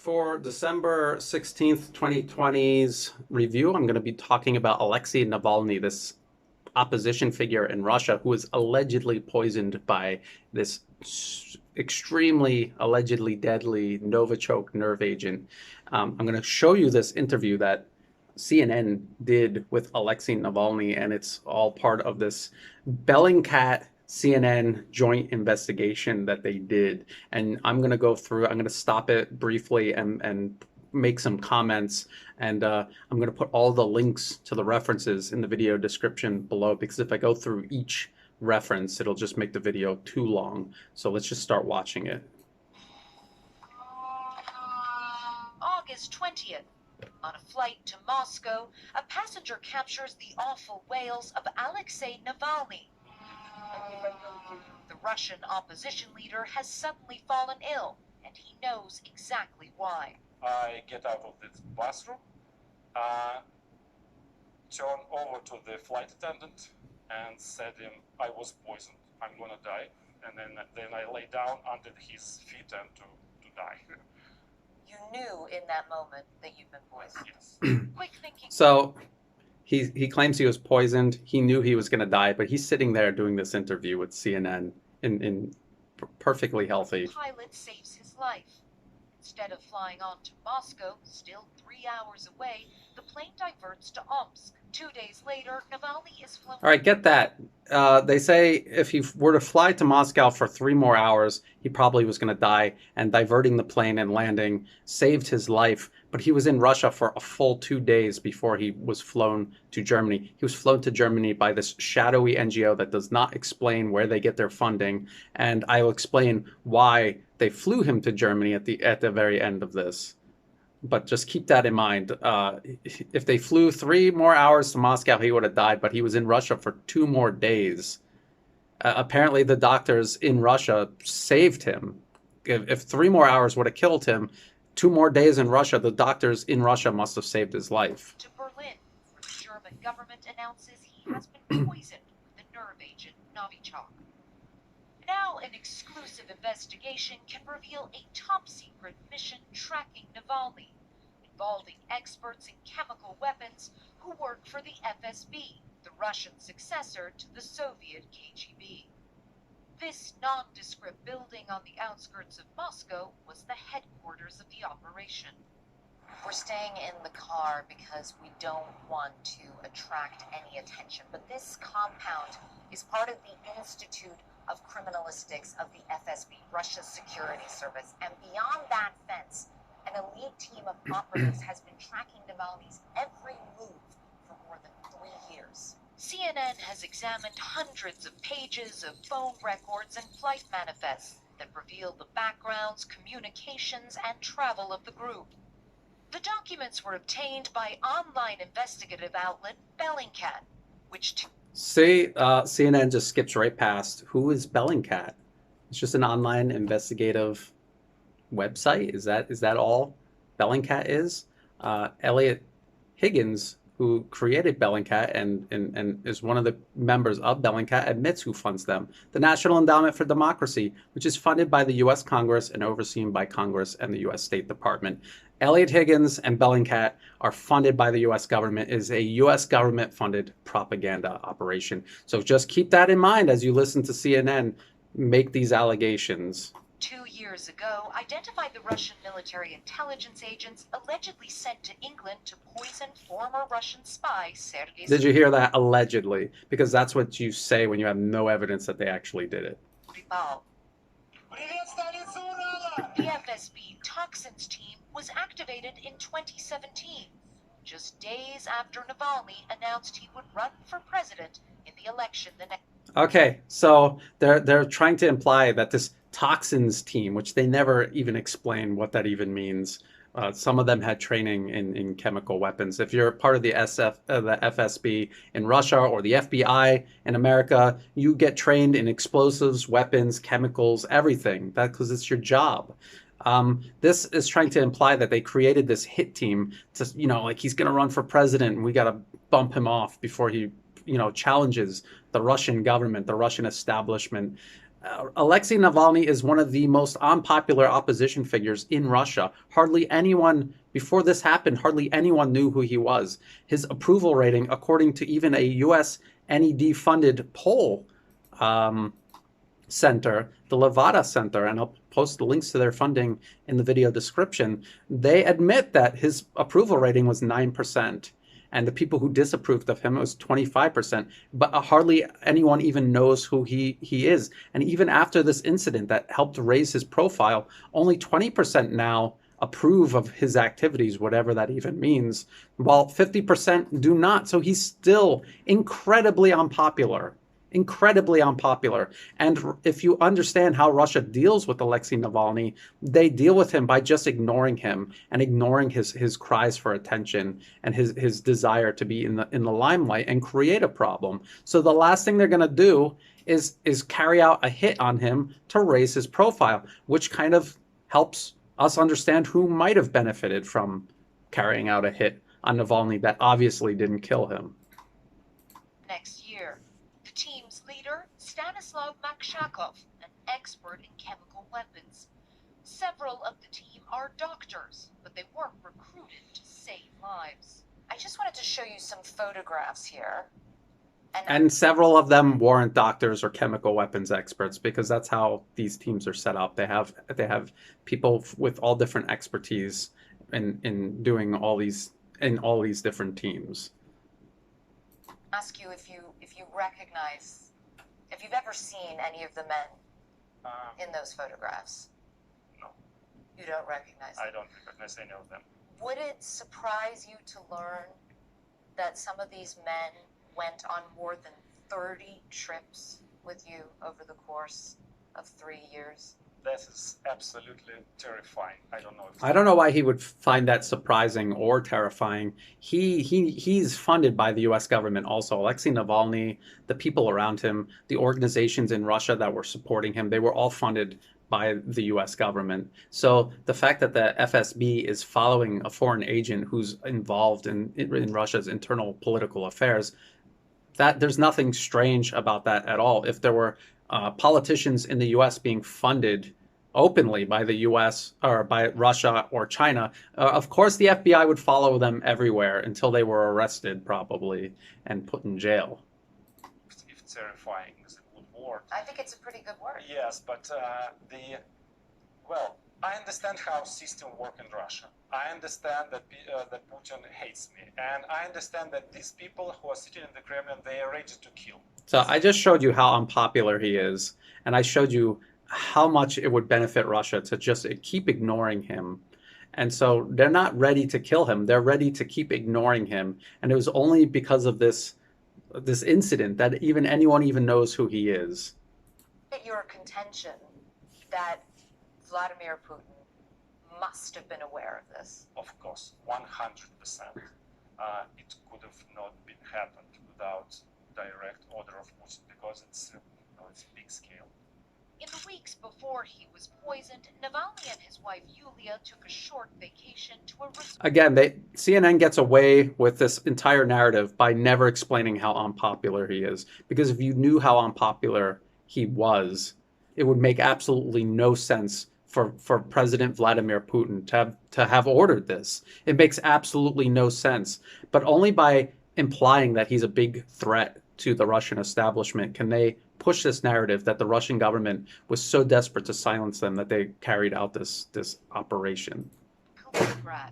For December 16th, 2020's review, I'm going to be talking about Alexey Navalny, this opposition figure in Russia who was allegedly poisoned by this extremely allegedly deadly Novichok nerve agent. I'm going to show you this interview that CNN did with Alexey Navalny, and it's all part of this Bellingcat CNN joint investigation that they did. And I'm going to go through, I'm going to stop it briefly and make some comments. And I'm going to put all the links to the references in the video description below, because if I go through each reference, it'll just make the video too long. So let's just start watching it. August 20th. On a flight to Moscow, a passenger captures the awful wails of Alexey Navalny. The Russian opposition leader has suddenly fallen ill, and he knows exactly why. I get out of the bathroom, turn over to the flight attendant and said him, I was poisoned, I'm gonna die. And then I lay down under his feet and to die. You knew in that moment that you've been poisoned. Yes. Quick thinking. So he claims he was poisoned. He knew he was going to die, but he's sitting there doing this interview with CNN in perfectly healthy. The pilot saves his life. Instead of flying on to Moscow, still 3 hours away, the plane diverts to Omsk. 2 days later, Navalny is flown. All right, get that. They say if he were to fly to Moscow for 3 more hours, he probably was going to die, and diverting the plane and landing saved his life. But he was in Russia for a full 2 days before he was flown to Germany. He was flown to Germany by this shadowy NGO that does not explain where they get their funding, and I will explain why they flew him to Germany at the very end of this. But just keep that in mind. If they flew 3 more hours to Moscow, he would have died, but he was in Russia for 2 more days. Apparently, the doctors in Russia saved him. If 3 more hours would have killed him, 2 more days in Russia, the doctors in Russia must have saved his life. To Berlin, where the German government announces he has been poisoned with the nerve agent Novichok. Now, an exclusive investigation can reveal a top-secret mission tracking Navalny, involving experts in chemical weapons who work for the FSB, the Russian successor to the Soviet KGB. This nondescript building on the outskirts of Moscow was the headquarters of the operation. We're staying in the car because we don't want to attract any attention, but this compound is part of the Institute of Criminalistics of the FSB, Russia's security service. And beyond that fence, an elite team of operatives has been tracking Navalny's every move for more than 3 years. CNN has examined hundreds of pages of phone records and flight manifests that reveal the backgrounds, communications, and travel of the group. The documents were obtained by online investigative outlet Bellingcat, which See, CNN just skips right past. Who is Bellingcat? It's just an online investigative website. Is that all Bellingcat is? Elliot Higgins, who created Bellingcat and is one of the members of Bellingcat, admits who funds them. The National Endowment for Democracy, which is funded by the U.S. Congress and overseen by Congress and the U.S. State Department. Elliot Higgins and Bellingcat are funded by the U.S. government, is a U.S. government-funded propaganda operation. So just keep that in mind as you listen to CNN make these allegations. 2 years ago, identified the Russian military intelligence agents allegedly sent to England to poison former Russian spy Sergei. Did you hear that? Allegedly. Because that's what you say when you have no evidence that they actually did it. The FSB toxins team was activated in 2017, just days after Navalny announced he would run for president in the election the next. Okay, so they're trying to imply that this toxins team, which they never even explain what that even means. Some of them had training in chemical weapons. If you're part of the FSB in Russia or the FBI in America, you get trained in explosives, weapons, chemicals, everything. That's because it's your job. This is trying to imply that they created this hit team to, like he's going to run for president and we got to bump him off before he, challenges the Russian government, the Russian establishment. Alexei Navalny is one of the most unpopular opposition figures in Russia. Hardly anyone, before this happened, hardly anyone knew who he was. His approval rating, according to even a US NED-funded poll center, the Levada Center, and I'll post the links to their funding in the video description, they admit that his approval rating was 9%. And the people who disapproved of him, it was 25%. But hardly anyone even knows who he is. And even after this incident that helped raise his profile, only 20% now approve of his activities, whatever that even means, while 50% do not. So he's still incredibly unpopular. Incredibly unpopular. And if you understand how Russia deals with Alexei Navalny, they deal with him by just ignoring him and ignoring his cries for attention and his desire to be in the limelight and create a problem. So the last thing they're going to do is carry out a hit on him to raise his profile, which kind of helps us understand who might have benefited from carrying out a hit on Navalny that obviously didn't kill him. Next year, the team's leader, Stanislav Makshakov, an expert in chemical weapons. Several of the team are doctors, but they weren't recruited to save lives. I just wanted to show you some photographs here. And several of them weren't doctors or chemical weapons experts, because that's how these teams are set up. They have people with all different expertise in doing all these different teams. Ask you if you recognize, if you've ever seen any of the men in those photographs. No. You don't recognize them? I don't recognize any of them. Would it surprise you to learn that some of these men went on more than 30 trips with you over the course of 3 years? That is absolutely terrifying. I don't know. I don't know why he would find that surprising or terrifying. He's funded by the U.S. government also. Alexei Navalny, the people around him, the organizations in Russia that were supporting him, they were all funded by the U.S. government. So the fact that the FSB is following a foreign agent who's involved in Russia's internal political affairs, that there's nothing strange about that at all. If there were politicians in the U.S. being funded openly by the U.S. or by Russia or China, of course the FBI would follow them everywhere until they were arrested, probably, and put in jail. If terrifying is a good word. I think it's a pretty good word. Yes, but I understand how system work in Russia. I understand that that Putin hates me, and I understand that these people who are sitting in the Kremlin, they are ready to kill. So I just showed you how unpopular he is, and I showed you how much it would benefit Russia to just keep ignoring him. And so they're not ready to kill him. They're ready to keep ignoring him. And it was only because of this incident that anyone even knows who he is. Your contention that Vladimir Putin must have been aware of this. Of course, 100%. It could have not been happened without direct order of Putin, because it's big scale. In the weeks before he was poisoned, Navalny and his wife Yulia took a short vacation to a resort. Again, CNN gets away with this entire narrative by never explaining how unpopular he is. Because if you knew how unpopular he was, it would make absolutely no sense for President Vladimir Putin to have ordered this. It makes absolutely no sense. But only by implying that he's a big threat to the Russian establishment can they push this narrative that the Russian government was so desperate to silence them that they carried out this operation. Kaliningrad.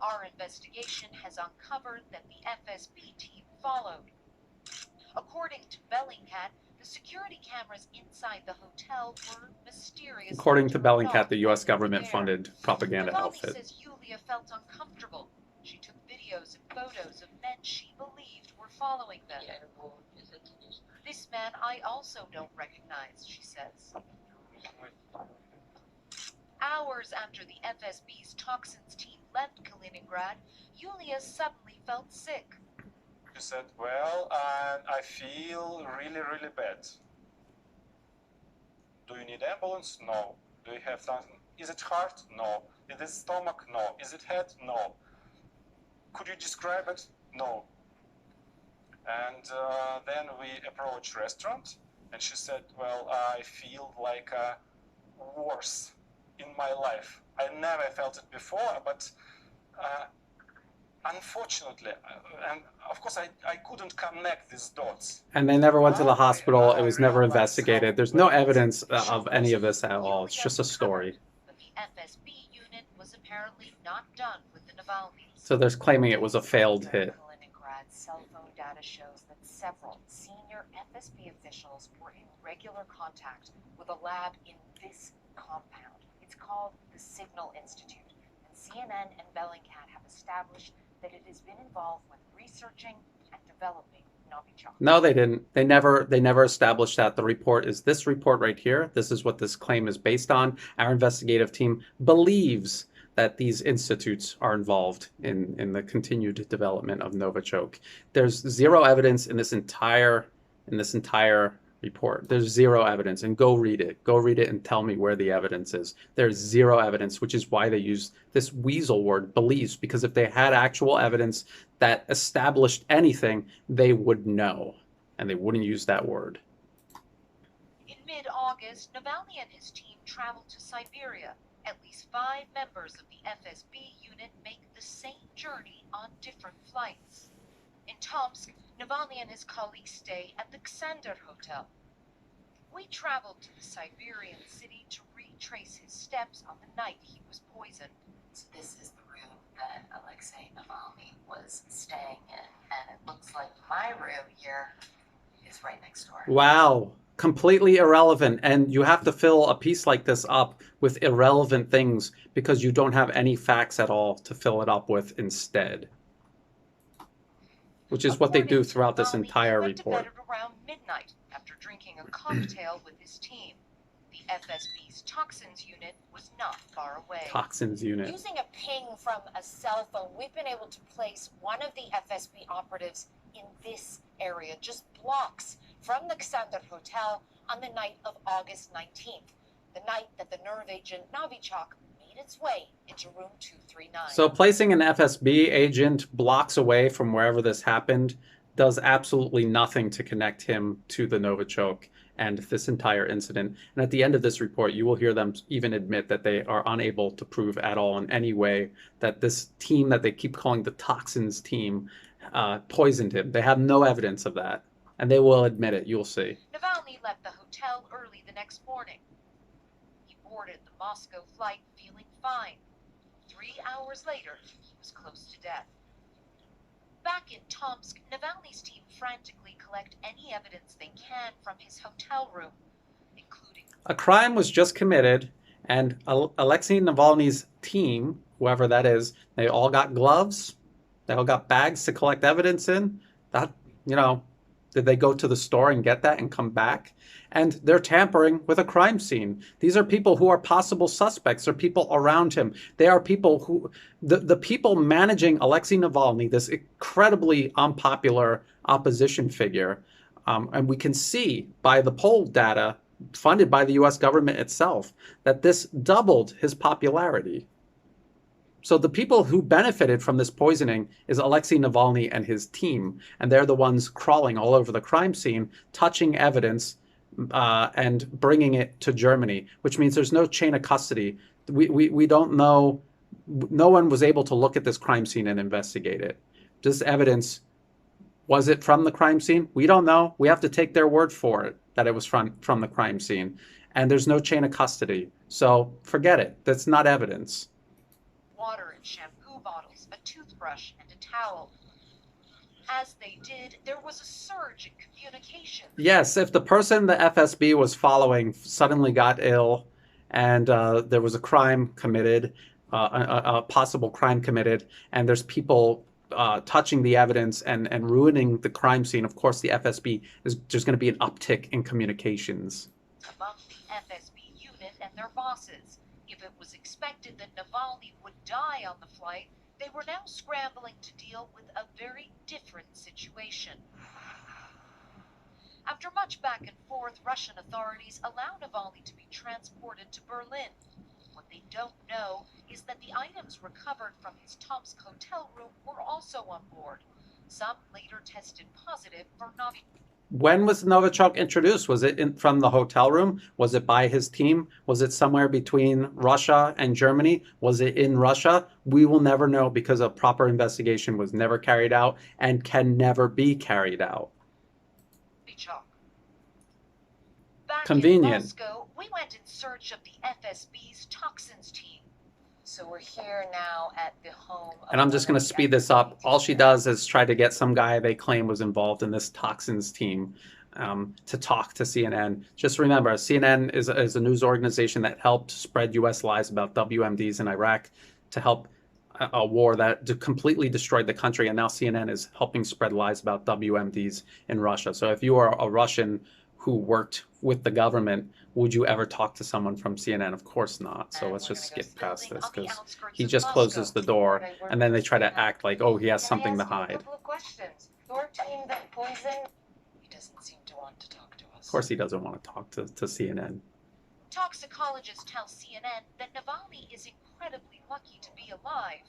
Our investigation has uncovered that the FSB team followed. According to Bellingcat, the security cameras inside the hotel were mysterious. According to Bellingcat, the U.S. government-funded propaganda Navalny outfit. says Yulia felt uncomfortable. She took videos and photos of men she believed were following them. This man I also don't recognize, she says. Hours after the FSB's toxins team left Kaliningrad, Yulia suddenly felt sick. She said, well, I feel really, really bad. Do you need ambulance? No. Do you have something? Is it heart? No. Is it stomach? No. Is it head? No. Could you describe it? No. And then we approached restaurant, And she said, well, I feel like worse in my life. I never felt it before, but unfortunately, and of course I couldn't connect these dots. And they never went to the hospital. It was never realized investigated. how There's no bad evidence the of shock any was. of this at all. It's just a story. But the FSB unit was apparently not done with the Navalnys. So they're claiming it was a failed hit. Kaliningrad's cell phone data shows that several senior FSB officials were in regular contact with a lab in this compound. It's called the Signal Institute, and CNN and Bellingcat have established that it has been involved with researching and developing Novichok. No, they didn't. They never established that. The report is this report right here. This is what this claim is based on. Our investigative team believes that these institutes are involved in the continued development of Novichok. There's zero evidence in this entire report. There's zero evidence, and go read it. Go read it and tell me where the evidence is. There's zero evidence, which is why they use this weasel word, believes, because if they had actual evidence that established anything, they would know, and they wouldn't use that word. In mid-August, Navalny and his team traveled to Siberia. At least 5 members of the FSB unit make the same journey on different flights. In Tomsk, Navalny and his colleagues stay at the Xander Hotel. We traveled to the Siberian city to retrace his steps on the night he was poisoned. So this is the room that Alexey Navalny was staying in, and it looks like my room here is right next door. Wow. Completely irrelevant. And you have to fill a piece like this up with irrelevant things because you don't have any facts at all to fill it up with instead. Which is what they do throughout this entire report. He went to bed at around midnight after drinking a cocktail with his team. The FSB's toxins unit was not far away. Toxins unit. Using a ping from a cell phone, we've been able to place one of the FSB operatives in this area, just blocks from the Xander Hotel on the night of August 19th, the night that the nerve agent Novichok made its way into room 239. So placing an FSB agent blocks away from wherever this happened does absolutely nothing to connect him to the Novichok and this entire incident. And at the end of this report, you will hear them even admit that they are unable to prove at all in any way that this team that they keep calling the toxins team poisoned him. They have no evidence of that. And they will admit it. You'll see. Navalny left the hotel early the next morning. He boarded the Moscow flight feeling fine. 3 hours later, he was close to death. Back in Tomsk, Navalny's team frantically collect any evidence they can from his hotel room, including... A crime was just committed, and Alexey Navalny's team, whoever that is, they all got gloves. They all got bags to collect evidence in. That, you know... Did they go to the store and get that and come back? And they're tampering with a crime scene. These are people who are possible suspects. They're people around him. They are people who, the people managing Alexey Navalny, this incredibly unpopular opposition figure. And we can see by the poll data funded by the US government itself that this doubled his popularity. So the people who benefited from this poisoning is Alexey Navalny and his team, and they're the ones crawling all over the crime scene, touching evidence and bringing it to Germany, which means there's no chain of custody. We don't know. No one was able to look at this crime scene and investigate it. This evidence, was it from the crime scene? We don't know. We have to take their word for it that it was from the crime scene. And there's no chain of custody. So forget it. That's not evidence. Water and shampoo bottles, a toothbrush, and a towel. As they did, there was a surge in communication. Yes, if the person the FSB was following suddenly got ill and there was a crime committed, a possible crime committed, and there's people touching the evidence and ruining the crime scene, of course the FSB there's going to be an uptick in communications. Among the FSB unit and their bosses, if it was expected that Navalny would die on the flight, they were now scrambling to deal with a very different situation. After much back and forth, Russian authorities allow Navalny to be transported to Berlin. What they don't know is that the items recovered from his Tomsk hotel room were also on board. Some later tested positive for Novichok. When was Novichok introduced? Was it from the hotel room? Was it by his team? Was it somewhere between Russia and Germany? Was it in Russia? We will never know because a proper investigation was never carried out and can never be carried out. Back Convenient. in Moscow, we went in search of the FSB's toxins team. So we're here now at the home of And I'm just going to speed this up. All she does is try to get some guy they claim was involved in this toxins team to talk to CNN. Just remember, CNN is a news organization that helped spread U.S. lies about WMDs in Iraq to help a war that completely destroyed the country. And now CNN is helping spread lies about WMDs in Russia. So if you are a Russian who worked with the government, would you ever talk to someone from CNN? Of course not. So let's just skip past this because he just closes the door and then they try to act like, oh, he has something to hide. A couple of questions. Your team that poisoned, he doesn't seem to want to talk to us. Of course he doesn't want to talk to CNN. Toxicologists tell CNN that Navalny is incredibly lucky to be alive,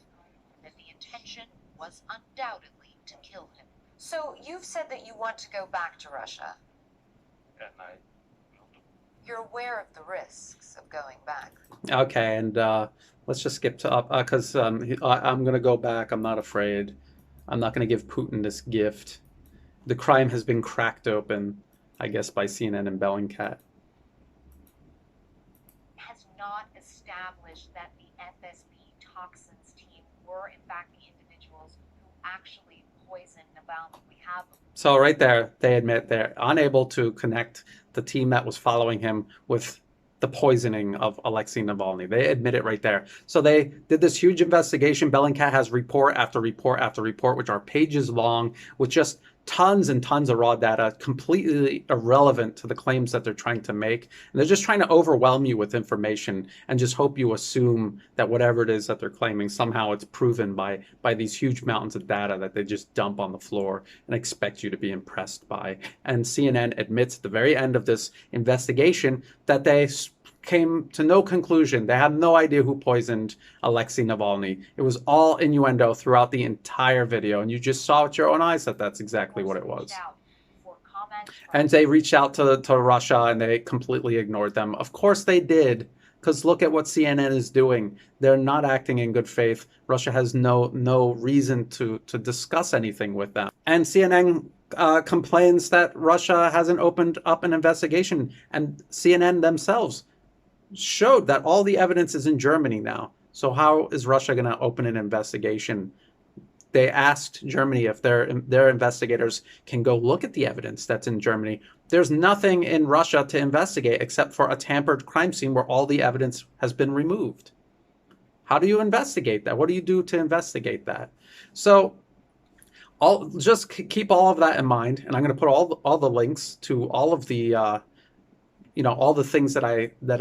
and that the intention was undoubtedly to kill him. So you've said that you want to go back to Russia. And I You're aware of the risks of going back. Okay, and let's just skip to up because I'm going to go back. I'm not afraid. I'm not going to give Putin this gift. The crime has been cracked open, I guess, by CNN and Bellingcat. Has not established that the FSB toxins team were in fact the individuals who actually poisoned Navalny. We have. So right there, they admit they're unable to connect the team that was following him with the poisoning of Alexey Navalny. They admit it right there. So they did this huge investigation. Bellingcat has report after report after report, which are pages long, with just tons and tons of raw data, completely irrelevant to the claims that they're trying to make. And they're just trying to overwhelm you with information and just hope you assume that whatever it is that they're claiming, somehow it's proven by these huge mountains of data that they just dump on the floor and expect you to be impressed by. And CNN admits at the very end of this investigation that they came to no conclusion. They had no idea who poisoned Alexey Navalny. It was all innuendo throughout the entire video, and you just saw with your own eyes that that's exactly what it was. And they reached out to Russia, and they completely ignored them. Of course they did, because look at what CNN is doing. They're not acting in good faith. Russia has no reason to discuss anything with them. And CNN complains that Russia hasn't opened up an investigation, and CNN themselves showed that all the evidence is in Germany now. So how is Russia going to open an investigation? They asked Germany if their investigators can go look at the evidence that's in Germany. There's nothing in Russia to investigate except for a tampered crime scene where all the evidence has been removed. How do you investigate that? What do you do to investigate that? So just keep all of that in mind, and I'm going to put all the links to all of the all the things that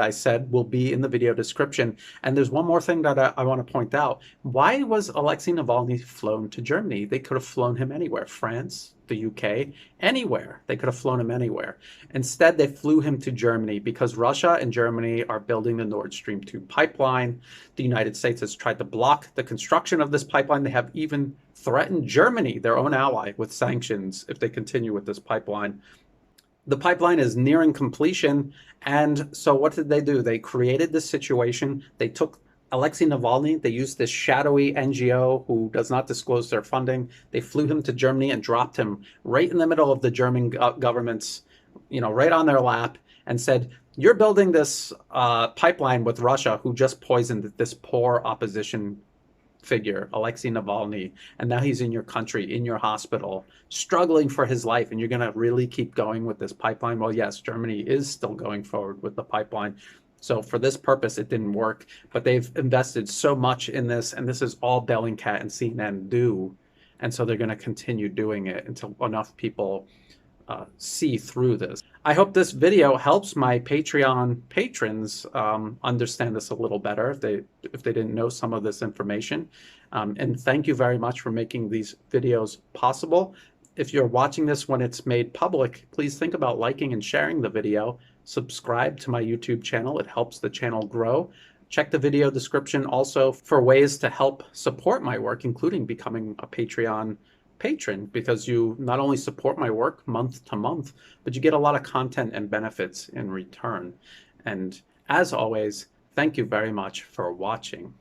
I said will be in the video description. And there's one more thing that I want to point out. Why was Alexey Navalny flown to Germany? They could have flown him anywhere. France, the UK, anywhere. They could have flown him anywhere. Instead, they flew him to Germany because Russia and Germany are building the Nord Stream 2 pipeline. The United States has tried to block the construction of this pipeline. They have even threatened Germany, their own ally, with sanctions if they continue with this pipeline. The pipeline is nearing completion, and so what did they do? They created this situation. They took Alexey Navalny, they used this shadowy NGO who does not disclose their funding. They flew him to Germany and dropped him right in the middle of the German government's, right on their lap, and said, you're building this pipeline with Russia, who just poisoned this poor opposition figure, Alexey Navalny, and now he's in your country, in your hospital, struggling for his life, and you're going to really keep going with this pipeline? Well, yes, Germany is still going forward with the pipeline. So for this purpose, it didn't work, but they've invested so much in this, and this is all Bellingcat and CNN do, and so they're going to continue doing it until enough people see through this. I hope this video helps my Patreon patrons understand this a little better if they didn't know some of this information. And thank you very much for making these videos possible. If you're watching this when it's made public, please think about liking and sharing the video. Subscribe to my YouTube channel. It helps the channel grow. Check the video description also for ways to help support my work, including becoming a Patreon patron because you not only support my work month to month, but you get a lot of content and benefits in return. And as always, thank you very much for watching.